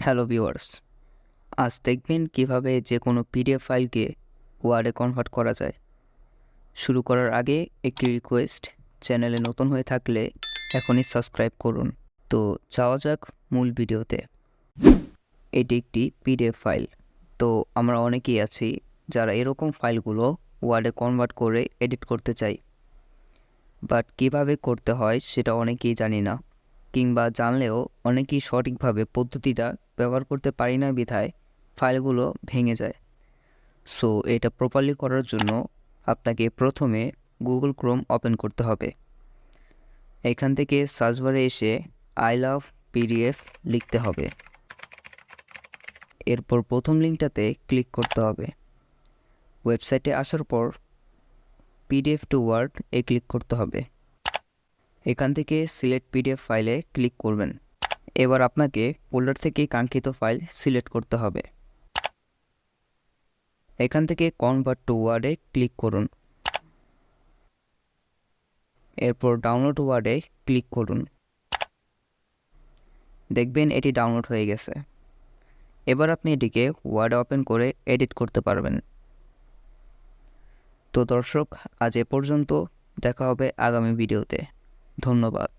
Hello viewers, আজ দেখবেন কিভাবে যে কোনো পিডিএফ ফাইলকে ওয়ার্ডে কনভার্ট করা যায়। শুরু করার আগে একটি রিকোয়েস্ট, চ্যানেলে নতুন হয়ে থাকলে এখনই সাবস্ক্রাইব করুন। তো যাওয়া যাক মূল ভিডিওতে। এটি একটি পিডিএফ ফাইল। তো আমরা অনেকেই আছি যারা এরকম ফাইলগুলো ওয়ার্ডে কনভার্ট করে এডিট করতে চাই, বাট কিভাবে করতে হয় সেটা অনেকেই জানি না, কিংবা জানলেও অনেকেই সঠিকভাবে পদ্ধতিটা ব্যবহার করতে পারি না বিধায় ফাইলগুলো ভেঙে যায়। সো এটা প্রপারলি করার জন্য আপনাকে প্রথমে গুগল ক্রোম ওপেন করতে হবে। এখান থেকে সার্চ বারে এসে আই লাভ পিডিএফ লিখতে হবে। এরপর প্রথম লিঙ্কটাতে ক্লিক করতে হবে। ওয়েবসাইটে আসার পর পিডিএফ টু ওয়ার্ড ক্লিক করতে হবে। এখান থেকে সিলেক্ট পিডিএফ ফাইলে ক্লিক করবেন। এবার আপনাকে ফোল্ডার থেকে কাঙ্ক্ষিত ফাইল সিলেক্ট করতে হবে। এখান থেকে কনভার্ট টু ওয়ার্ডে ক্লিক করুন। এরপর ডাউনলোড ওয়ার্ডে ক্লিক করুন। দেখবেন এটি ডাউনলোড হয়ে গেছে। এবার আপনি এটিকে ওয়ার্ডে ওপেন করে এডিট করতে পারবেন। তো দর্শক, আজ এ পর্যন্ত। দেখা হবে আগামী ভিডিওতে। ধন্যবাদ।